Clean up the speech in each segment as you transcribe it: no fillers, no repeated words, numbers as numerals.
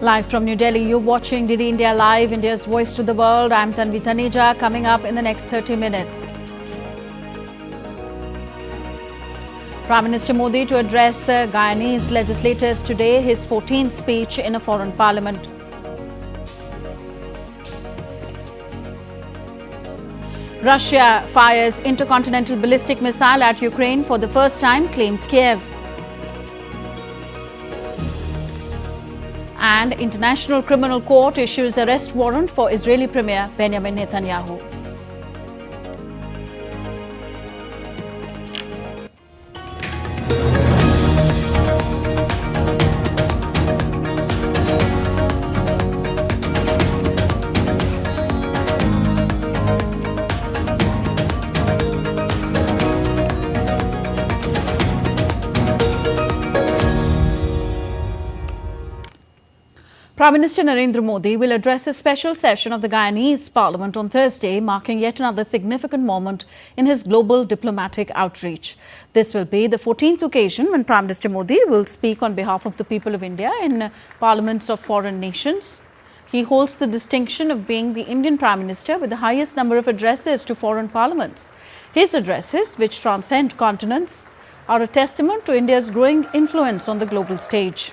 Live from New Delhi, you're watching DD India Live, India's voice to the world. I'm Tanvi Taneja. Coming up in the next 30 minutes. Prime Minister Modi to address Guyanese legislators today, his 14th speech in a foreign parliament. Russia fires intercontinental ballistic missile at Ukraine for the first time, claims Kyiv. And International Criminal Court issues arrest warrant for Israeli Premier Benjamin Netanyahu. Prime Minister Narendra Modi will address a special session of the Guyanese Parliament on Thursday, marking yet another significant moment in his global diplomatic outreach. This will be the 14th occasion when Prime Minister Modi will speak on behalf of the people of India in parliaments of foreign nations. He holds the distinction of being the Indian Prime Minister with the highest number of addresses to foreign parliaments. His addresses, which transcend continents, are a testament to India's growing influence on the global stage.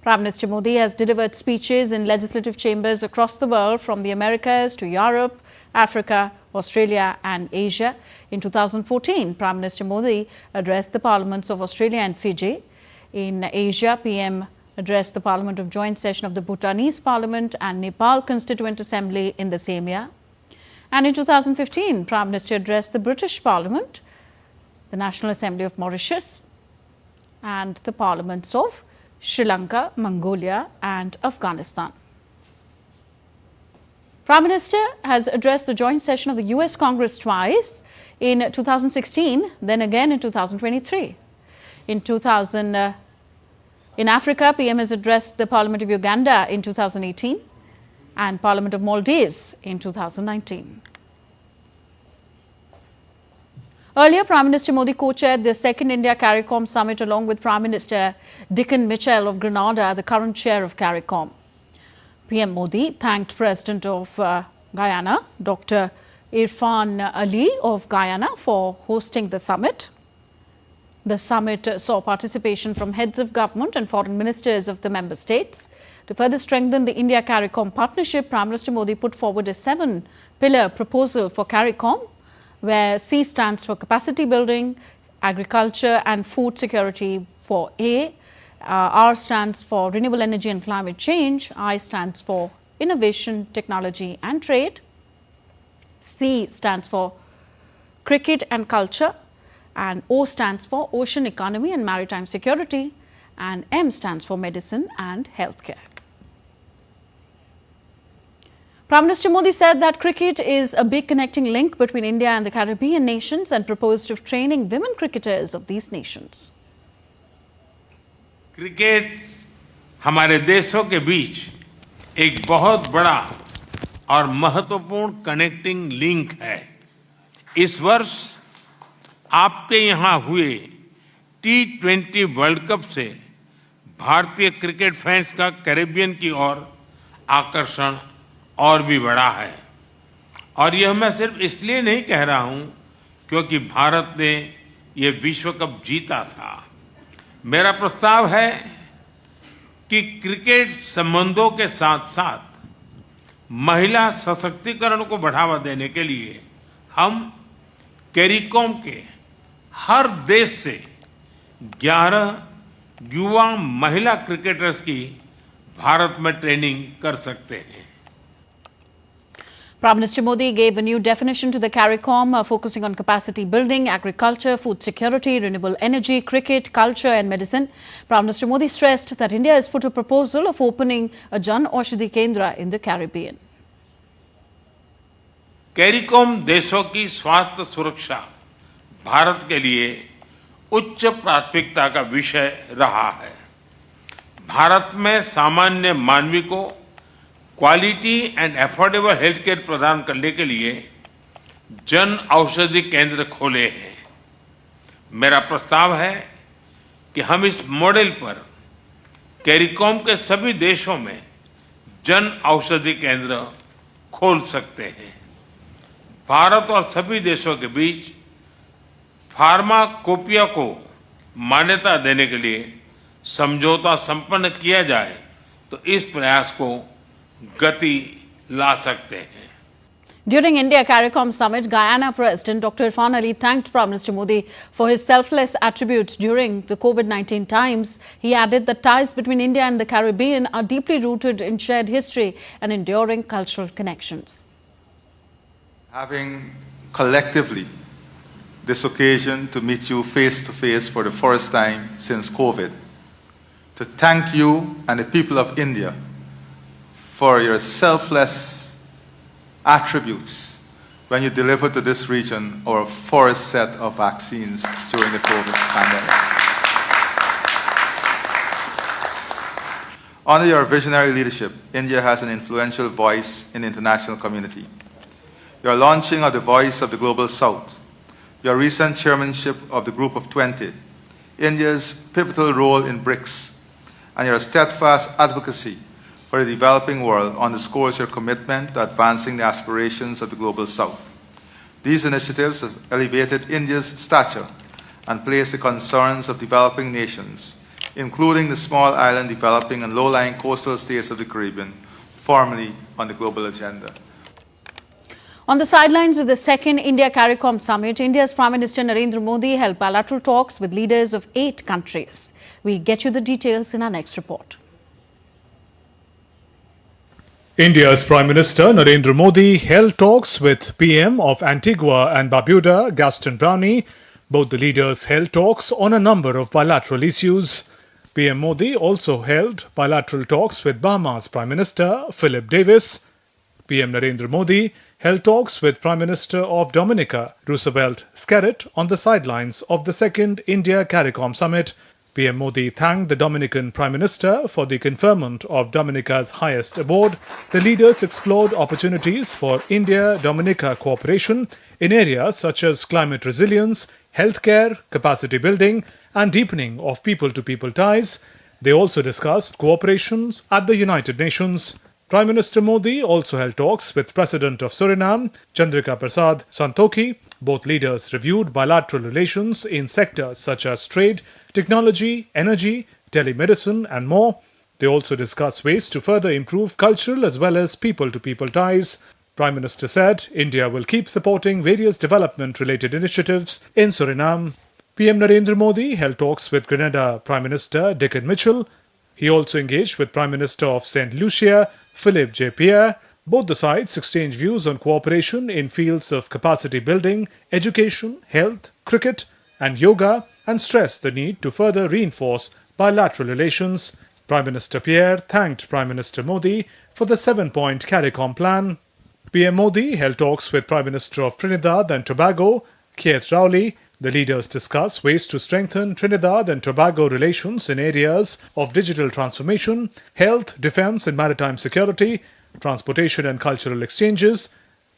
Prime Minister Modi has delivered speeches in legislative chambers across the world, from the Americas to Europe, Africa, Australia and Asia. In 2014, Prime Minister Modi addressed the parliaments of Australia and Fiji. In Asia, PM addressed the Parliament of Joint Session of the Bhutanese Parliament and Nepal Constituent Assembly in the same year. And in 2015, Prime Minister addressed the British Parliament, the National Assembly of Mauritius and the parliaments of Sri Lanka, Mongolia and Afghanistan. Prime Minister has addressed the joint session of the US Congress twice, in 2016, then again in 2023. In Africa, PM has addressed the Parliament of Uganda in 2018 and Parliament of Maldives in 2019. Earlier, Prime Minister Modi co-chaired the second India-CARICOM summit along with Prime Minister Dickon Mitchell of Grenada, the current chair of CARICOM. PM Modi thanked President of Guyana, Dr. Irfan Ali of Guyana, for hosting the summit. The summit saw participation from heads of government and foreign ministers of the member states. To further strengthen the India-CARICOM partnership, Prime Minister Modi put forward a 7-pillar proposal for CARICOM, where C stands for capacity building, agriculture and food security for A, R stands for renewable energy and climate change, I stands for innovation, technology and trade, C stands for cricket and culture, and O stands for ocean economy and maritime security, and M stands for medicine and healthcare. Prime Minister Modi said that cricket is a big connecting link between India and the Caribbean nations and proposed of training women cricketers of these nations. Cricket हमारे देशों के बीच एक बहुत बड़ा और महत्वपूर्ण connecting link है। इस वर्ष आपके यहाँ हुए T20 वर्ल्ड कप से भारतीय क्रिकेट फैंस का कैरेबियन की ओर आकर्षण और भी बढ़ा है। और यह मैं सिर्फ इसलिए नहीं कह रहा हूं क्योंकि भारत ने ये विश्व कप जीता था। मेरा प्रस्ताव है कि क्रिकेट संबंधों के साथ साथ महिला सशक्तिकरण को बढ़ावा देने के लिए हम कैरिकॉम के हर देश से 11 युवा महिला क्रिकेटर्स की भारत में ट्रेनिंग कर सकते हैं। Prime Minister Modi gave a new definition to the CARICOM, focusing on capacity building, agriculture, food security, renewable energy, cricket, culture and medicine. Prime Minister Modi stressed that India has put a proposal of opening a Jan Aushadhi Kendra in the Caribbean. CARICOM देशों की स्वास्थ्य सुरक्षा भारत के लिए उच्च प्राथमिकता का विषय रहा है। भारत में सामान्य मानवी को quality and affordable health care प्रदान करने के लिए जन औषधि केंद्र खोले हैं। मेरा प्रस्ताव है कि हम इस मॉडल पर कैरिकॉम के सभी देशों में जन औषधि केंद्र खोल सकते हैं। भारत और सभी देशों के बीच फार्माकोपिया को मान्यता देने के लिए समझौता संपन्न किया जाए तो इस प्रयास को गति ला सकते हैं। During India-CARICOM summit, Guyana President Dr. Irfan Ali thanked Prime Minister Modi for his selfless attributes during the COVID-19 times. He added that ties between India and the Caribbean are deeply rooted in shared history and enduring cultural connections. Having collectively this occasion to meet you face to face for the first time since COVID, to thank you and the people of India for your selfless attributes when you delivered to this region our first set of vaccines during the COVID pandemic. Under your visionary leadership, India has an influential voice in the international community. Your launching of the Voice of the Global South, your recent chairmanship of the Group of 20, India's pivotal role in BRICS, and your steadfast advocacy for the developing world underscores your commitment to advancing the aspirations of the Global South. These initiatives have elevated India's stature and placed the concerns of developing nations, including the small island developing and low-lying coastal states of the Caribbean, firmly on the global agenda. On the sidelines of the second India-CARICOM summit, India's Prime Minister Narendra Modi held bilateral talks with leaders of 8 countries. We'll get you the details in our next report. India's Prime Minister Narendra Modi held talks with PM of Antigua and Barbuda, Gaston Brownie. Both the leaders held talks on a number of bilateral issues. PM Modi also held bilateral talks with Bahamas Prime Minister Philip Davis. PM Narendra Modi held talks with Prime Minister of Dominica, Roosevelt Skerrit, on the sidelines of the second India-CARICOM summit. PM Modi thanked the Dominican Prime Minister for the conferment of Dominica's highest award. The leaders explored opportunities for India-Dominica cooperation in areas such as climate resilience, healthcare, capacity building, and deepening of people-to-people ties. They also discussed cooperations at the United Nations. Prime Minister Modi also held talks with President of Suriname, Chandrika Prasad Santokhi. Both leaders reviewed bilateral relations in sectors such as trade, technology, energy, telemedicine, and more. They also discussed ways to further improve cultural as well as people-to-people ties. Prime Minister said India will keep supporting various development-related initiatives in Suriname. PM Narendra Modi held talks with Grenada Prime Minister Dickon Mitchell. He also engaged with Prime Minister of St. Lucia, Philippe J. Pierre. Both the sides exchanged views on cooperation in fields of capacity building, education, health, cricket, and yoga, and stressed the need to further reinforce bilateral relations. Prime Minister Pierre thanked Prime Minister Modi for the 7-point CARICOM plan. PM Modi held talks with Prime Minister of Trinidad and Tobago, Keith Rowley. The leaders discussed ways to strengthen Trinidad and Tobago relations in areas of digital transformation, health, defense and maritime security, transportation and cultural exchanges.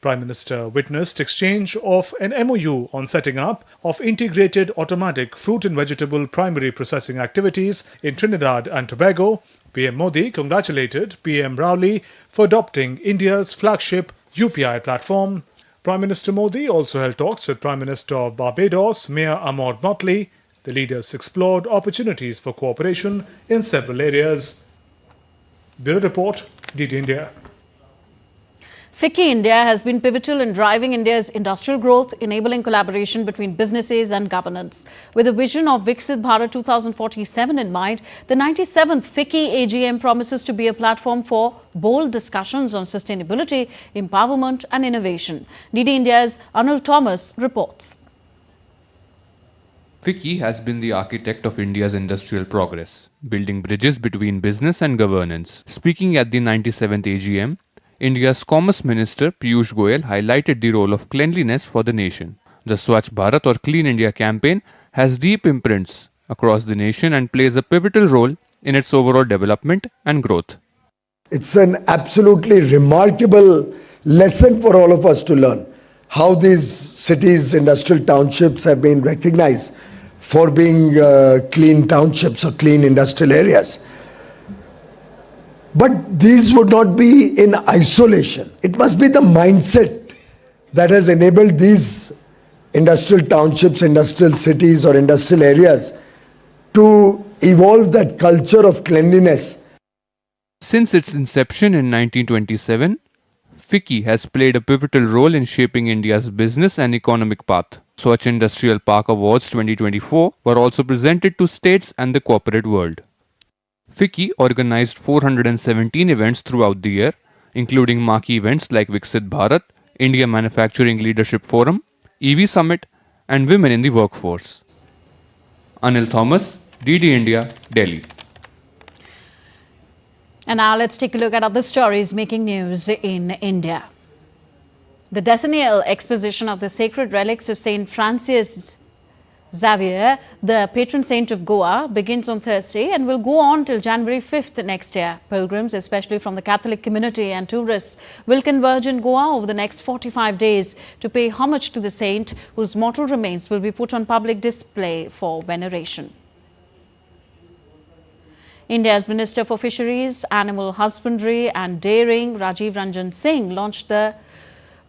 Prime Minister witnessed exchange of an MOU on setting up of integrated automatic fruit and vegetable primary processing activities in Trinidad and Tobago. PM Modi congratulated PM Rowley for adopting India's flagship UPI platform. Prime Minister Modi also held talks with Prime Minister of Barbados, Mayor Ahmad Motley. The leaders explored opportunities for cooperation in several areas. Bureau Report, DD India. FICCI India has been pivotal in driving India's industrial growth, enabling collaboration between businesses and governance. With a vision of FICCI Bharat 2047 in mind, the 97th FICCI AGM promises to be a platform for bold discussions on sustainability, empowerment and innovation. DD India's Anil Thomas reports. FICCI has been the architect of India's industrial progress, building bridges between business and governance. Speaking at the 97th AGM, India's Commerce Minister Piyush Goyal highlighted the role of cleanliness for the nation. The Swachh Bharat or Clean India campaign has deep imprints across the nation and plays a pivotal role in its overall development and growth. It's an absolutely remarkable lesson for all of us to learn how these cities, industrial townships have been recognized for being clean townships or clean industrial areas. But these would not be in isolation. It must be the mindset that has enabled these industrial townships, industrial cities or industrial areas to evolve that culture of cleanliness. Since its inception in 1927, FICCI has played a pivotal role in shaping India's business and economic path. Swachh Industrial Park Awards 2024 were also presented to states and the corporate world. FICCI organized 417 events throughout the year, including marquee events like Viksit Bharat, India Manufacturing Leadership Forum, EV Summit, and Women in the Workforce. Anil Thomas, DD India, Delhi. And now let's take a look at other stories making news in India. The decennial exposition of the sacred relics of St. Francis Xavier, the patron saint of Goa, begins on Thursday and will go on till January 5th next year. Pilgrims, especially from the Catholic community and tourists, will converge in Goa over the next 45 days to pay homage to the saint, whose mortal remains will be put on public display for veneration. India's Minister for Fisheries, Animal Husbandry and Dairying, Rajiv Ranjan Singh, launched the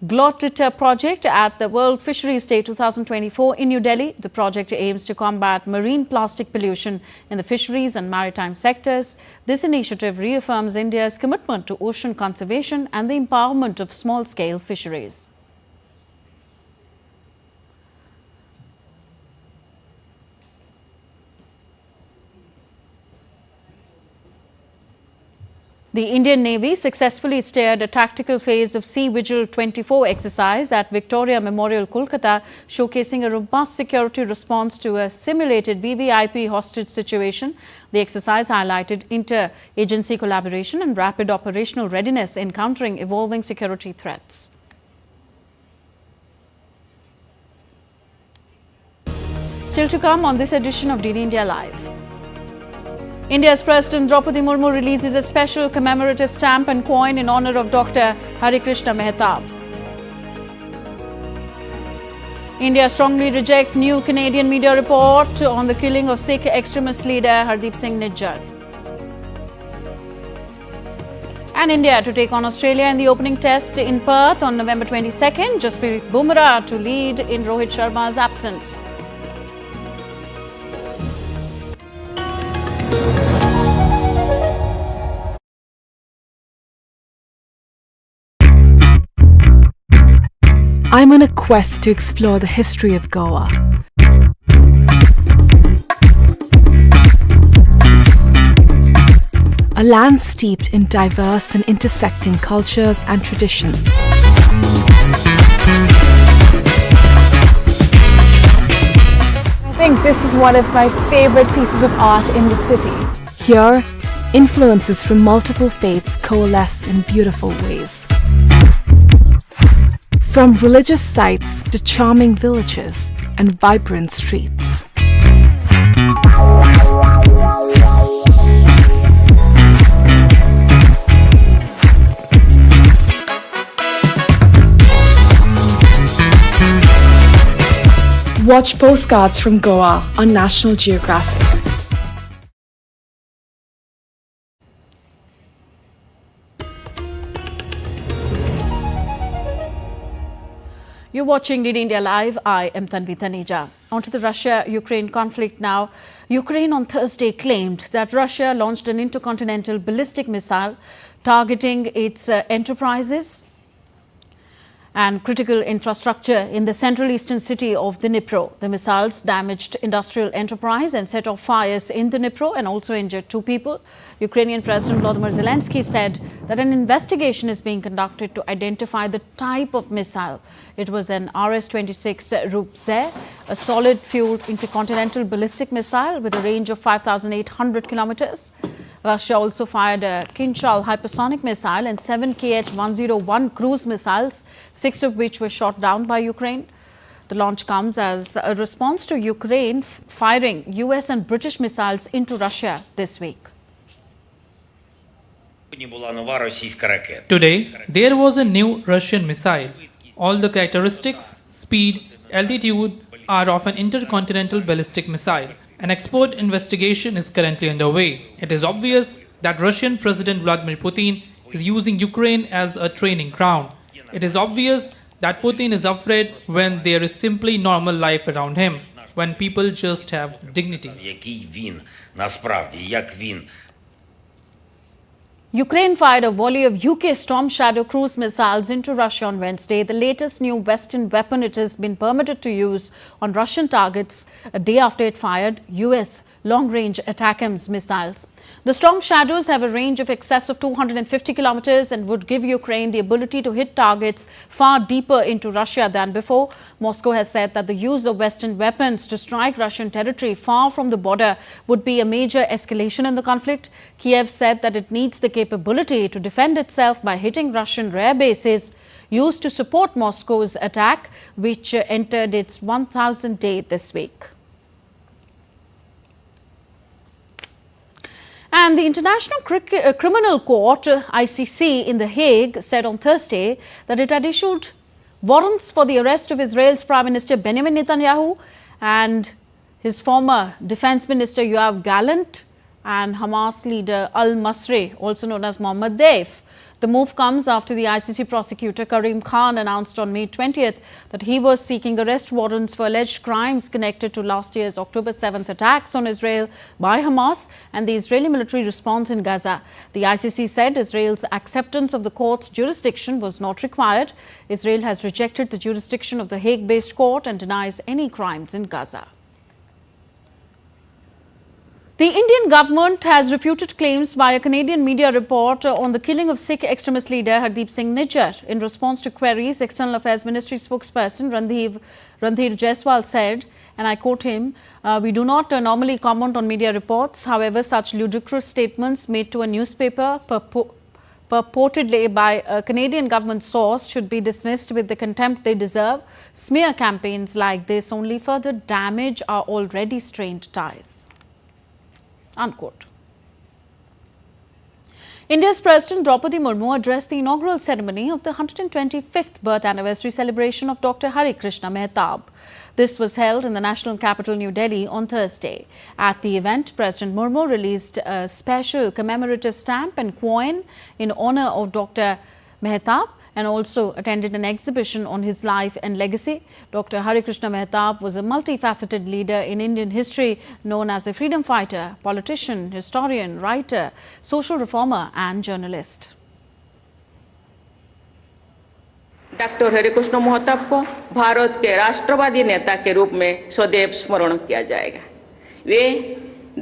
Glottita project at the World Fisheries Day 2024 in New Delhi. The project aims to combat marine plastic pollution in the fisheries and maritime sectors. This initiative reaffirms India's commitment to ocean conservation and the empowerment of small-scale fisheries. The Indian Navy successfully steered a tactical phase of Sea Vigil 24 exercise at Victoria Memorial, Kolkata, showcasing a robust security response to a simulated VVIP hostage situation. The exercise highlighted inter-agency collaboration and rapid operational readiness in countering evolving security threats. Still to come on this edition of DD India Live. India's President Draupadi Murmu releases a special commemorative stamp and coin in honor of Dr. Hari Krishna Mehtab. India strongly rejects new Canadian media report on the killing of Sikh extremist leader Hardeep Singh Nijjar. And India to take on Australia in the opening test in Perth on November 22nd. Jasprit Bumrah to lead in Rohit Sharma's absence. I'm on a quest to explore the history of Goa. A land steeped in diverse and intersecting cultures and traditions. I think this is one of my favorite pieces of art in the city. Here, influences from multiple faiths coalesce in beautiful ways. From religious sites to charming villages and vibrant streets. Watch Postcards from Goa on National Geographic. You're watching DD India Live. I am Tanvi Taneja. On to the Russia-Ukraine conflict now. Ukraine on Thursday claimed that Russia launched an intercontinental ballistic missile targeting its enterprises and critical infrastructure in the central eastern city of Dnipro. The missiles damaged industrial enterprise and set off fires in Dnipro and also injured 2 people. Ukrainian President Volodymyr Zelensky said that an investigation is being conducted to identify the type of missile. It was an RS-26 Rubze, a solid-fueled intercontinental ballistic missile with a range of 5,800 kilometers. Russia also fired a Kinjal hypersonic missile and 7 Kh-101 cruise missiles, 6 of which were shot down by Ukraine. The launch comes as a response to Ukraine firing US and British missiles into Russia this week. Today, there was a new Russian missile. All the characteristics, speed, altitude are of an intercontinental ballistic missile. An export investigation is currently underway. It is obvious that Russian President Vladimir Putin is using Ukraine as a training ground. It is obvious that Putin is afraid when there is simply normal life around him, when people just have dignity. Ukraine fired a volley of UK Storm Shadow cruise missiles into Russia on Wednesday, the latest new Western weapon it has been permitted to use on Russian targets a day after it fired US long-range ATACMS missiles. The Storm Shadows have a range of excess of 250 kilometers and would give Ukraine the ability to hit targets far deeper into Russia than before. Moscow has said that the use of Western weapons to strike Russian territory far from the border would be a major escalation in the conflict. Kyiv said that it needs the capability to defend itself by hitting Russian air bases used to support Moscow's attack, which entered its 1,000th day this week. And the International Criminal Court, ICC, in The Hague said on Thursday that it had issued warrants for the arrest of Israel's Prime Minister Benjamin Netanyahu and his former Defense Minister Yoav Gallant and Hamas leader al-Masri, also known as Mohammed Deif. The move comes after the ICC prosecutor Karim Khan announced on May 20th that he was seeking arrest warrants for alleged crimes connected to last year's October 7th attacks on Israel by Hamas and the Israeli military response in Gaza. The ICC said Israel's acceptance of the court's jurisdiction was not required. Israel has rejected the jurisdiction of the Hague-based court and denies any crimes in Gaza. The Indian government has refuted claims by a Canadian media report on the killing of Sikh extremist leader Hardeep Singh Nijjar. In response to queries, External Affairs Ministry spokesperson Randhir Jaiswal said, and I quote him, "We do not normally comment on media reports. However, such ludicrous statements made to a newspaper purportedly by a Canadian government source should be dismissed with the contempt they deserve. Smear campaigns like this only further damage our already strained ties." Unquote. India's President Draupadi Murmu addressed the inaugural ceremony of the 125th birth anniversary celebration of Dr. Hari Krishna Mehtab. This was held in the national capital, New Delhi, on Thursday. At the event, President Murmu released a special commemorative stamp and coin in honor of Dr. Mehtab and also attended an exhibition on his life and legacy. Dr. Hari Krishna Mehtab was a multifaceted leader in Indian history, known as a freedom fighter, politician, historian, writer, social reformer and journalist. Doctor Harekrushna Mahtab को भारत के राष्ट्रवादी नेता के रूप में सदैव स्मरण किया जाएगा। वे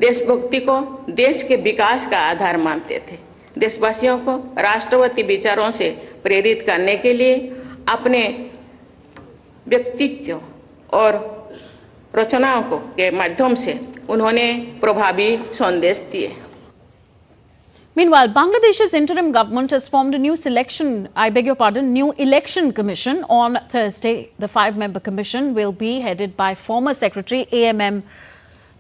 देशभक्ति को देश के विकास का आधार मानते थे। देशवासियों को राष्ट्रवादी विचारों से प्रेरित करने के लिए अपने व्यक्तित्व और रचनाओं के माध्यम से उन्होंने प्रभावी संदेश दिए। Meanwhile, Bangladesh's interim government has formed a new election commission on Thursday. The 5-member commission will be headed by former Secretary AMM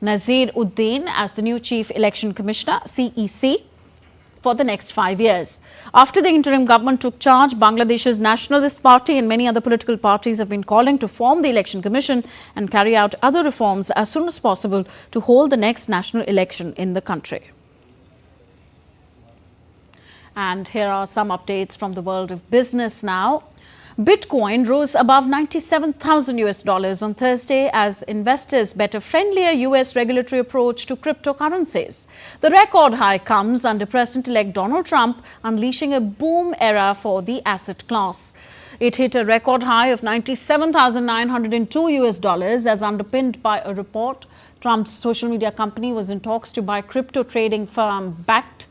Nazir Uddin as the new Chief Election Commissioner, CEC, for the next 5 years. After the interim government took charge, Bangladesh's Nationalist Party and many other political parties have been calling to form the election commission and carry out other reforms as soon as possible to hold the next national election in the country. And here are some updates from the world of business now. Bitcoin rose above $97,000 on Thursday as investors bet a friendlier US regulatory approach to cryptocurrencies. The record high comes under President-elect Donald Trump unleashing a boom era for the asset class. It hit a record high of $97,902 as underpinned by a report. Trump's social media company was in talks to buy crypto trading firm Bakkt.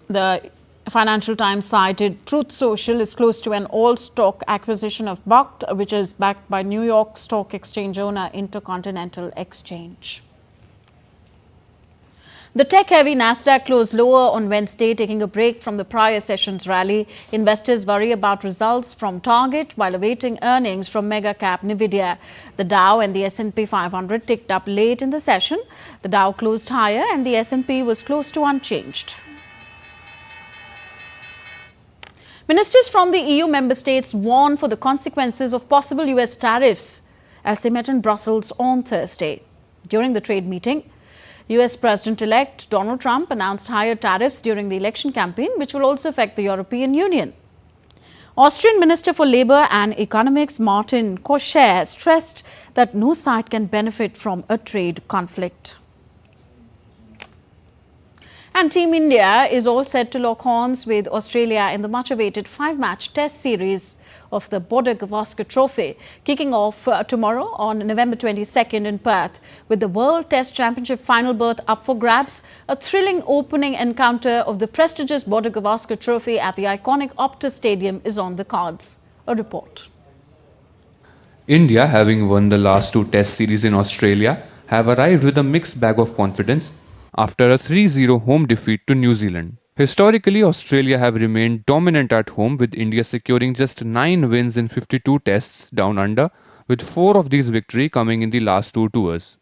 The Financial Times cited Truth Social is close to an all-stock acquisition of Bakkt, which is backed by New York Stock Exchange owner Intercontinental Exchange. The tech-heavy Nasdaq closed lower on Wednesday, taking a break from the prior session's rally. Investors worry about results from Target while awaiting earnings from mega-cap Nvidia. The Dow and the S&P 500 ticked up late in the session. The Dow closed higher and the S&P was close to unchanged. Ministers from the EU member states warned for the consequences of possible US tariffs as they met in Brussels on Thursday. During the trade meeting, US President-elect Donald Trump announced higher tariffs during the election campaign, which will also affect the European Union. Austrian Minister for Labour and Economics Martin Kocher stressed that no side can benefit from a trade conflict. And Team India is all set to lock horns with Australia in the much-awaited 5-match Test series of the Border-Gavaskar Trophy, kicking off tomorrow on November 22nd in Perth. With the World Test Championship final berth up for grabs, a thrilling opening encounter of the prestigious Border-Gavaskar Trophy at the iconic Optus Stadium is on the cards. A report. India, having won the last 2 Test series in Australia, have arrived with a mixed bag of confidence after a 3-0 home defeat to New Zealand. Historically, Australia have remained dominant at home, with India securing just 9 wins in 52 tests down under, with 4 of these victories coming in the last 2 tours.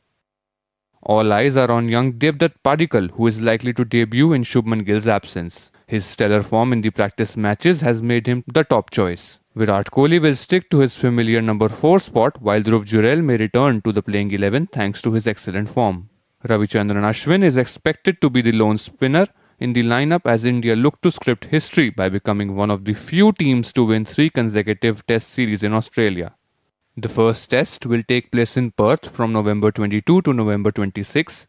All eyes are on young Devdutt Padikkal, who is likely to debut in Shubman Gill's absence. His stellar form in the practice matches has made him the top choice. Virat Kohli will stick to his familiar number 4 spot, while Dhruv Jurel may return to the playing 11 thanks to his excellent form. Ravichandran Ashwin is expected to be the lone spinner in the lineup as India look to script history by becoming one of the few teams to win 3 consecutive Test series in Australia. The first Test will take place in Perth from November 22 to November 26.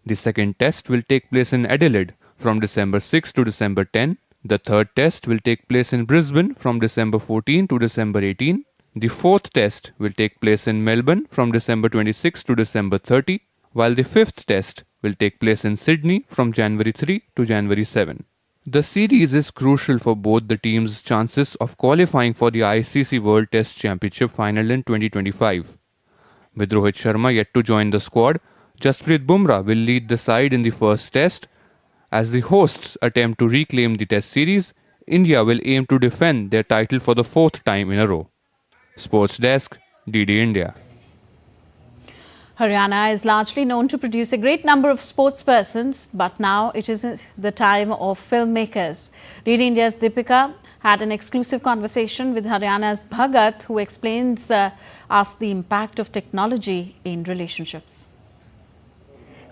The second Test will take place in Adelaide from December 6 to December 10. The third Test will take place in Brisbane from December 14 to December 18. The fourth Test will take place in Melbourne from December 26 to December 30. While the 5th Test will take place in Sydney from January 3 to January 7. The series is crucial for both the teams' chances of qualifying for the ICC World Test Championship final in 2025. With Rohit Sharma yet to join the squad, Jasprit Bumrah will lead the side in the first Test. As the hosts attempt to reclaim the Test series, India will aim to defend their title for the 4th time in a row. Sports Desk, DD India. Haryana is largely known to produce a great number of sportspersons, but now it is the time of filmmakers. DD India's Deepika had an exclusive conversation with Haryana's Bhagat, who explains us the impact of technology in relationships.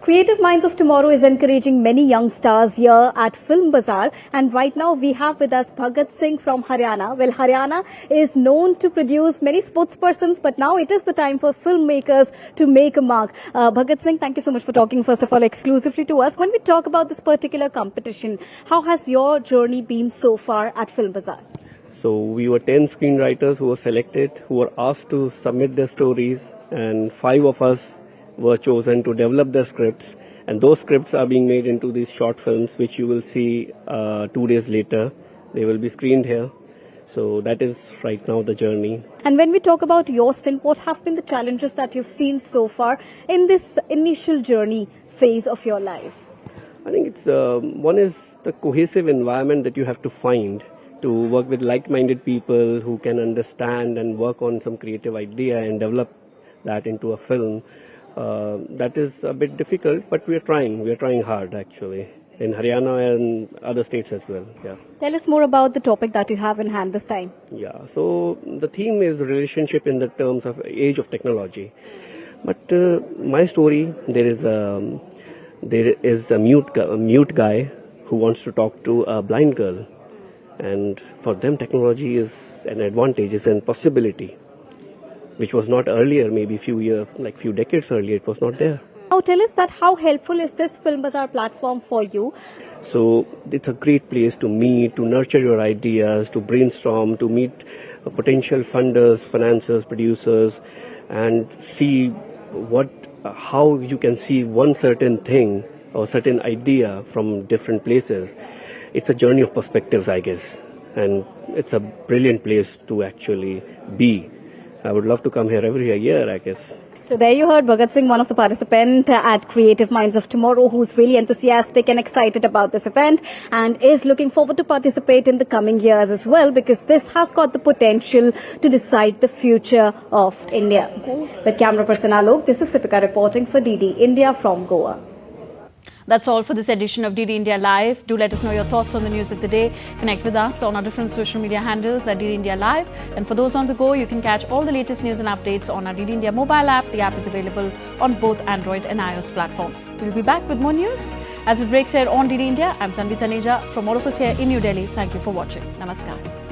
Creative Minds of Tomorrow is encouraging many young stars here at Film Bazaar, and right now we have with us Bhagat Singh from Haryana. Well, Haryana is known to produce many sportspersons, but now it is the time for filmmakers to make a mark. Bhagat Singh, thank you so much for talking first of all exclusively to us. When we talk about this particular competition, how has your journey been so far at Film Bazaar? So we were 10 screenwriters who were selected, who were asked to submit their stories, and 5 of us were chosen to develop their scripts, and those scripts are being made into these short films which you will see 2 days later. They will be screened here. So that is right now the journey. And when we talk about your stint, what have been the challenges that you've seen so far in this initial journey phase of your life? I think it's one is the cohesive environment that you have to find to work with like-minded people who can understand and work on some creative idea and develop that into a film. That is a bit difficult, but we are trying hard actually, in Haryana and other states as well. Yeah. Tell us more about the topic that you have in hand this time. Yeah, so the theme is relationship in the terms of age of technology. But my story, there is a mute guy who wants to talk to a blind girl, and for them technology is an advantage, is a possibility, which was not earlier, maybe few decades earlier, it was not there. Now tell us that how helpful is this Film Bazaar platform for you? So it's a great place to meet, to nurture your ideas, to brainstorm, to meet potential funders, financiers, producers, and see how you can see one certain thing or certain idea from different places. It's a journey of perspectives, I guess, and it's a brilliant place to actually be. I would love to come here every year, I guess. So there you heard Bhagat Singh, one of the participants at Creative Minds of Tomorrow, who's really enthusiastic and excited about this event and is looking forward to participate in the coming years as well, because this has got the potential to decide the future of India. With camera person Alok, this is Deepika reporting for DD India from Goa. That's all for this edition of DD India Live. Do let us know your thoughts on the news of the day. Connect with us on our different social media handles at DD India Live. And for those on the go, you can catch all the latest news and updates on our DD India mobile app. The app is available on both Android and iOS platforms. We'll be back with more news as it breaks here on DD India. I'm Tanvi Taneja. From all of us here in New Delhi, thank you for watching. Namaskar.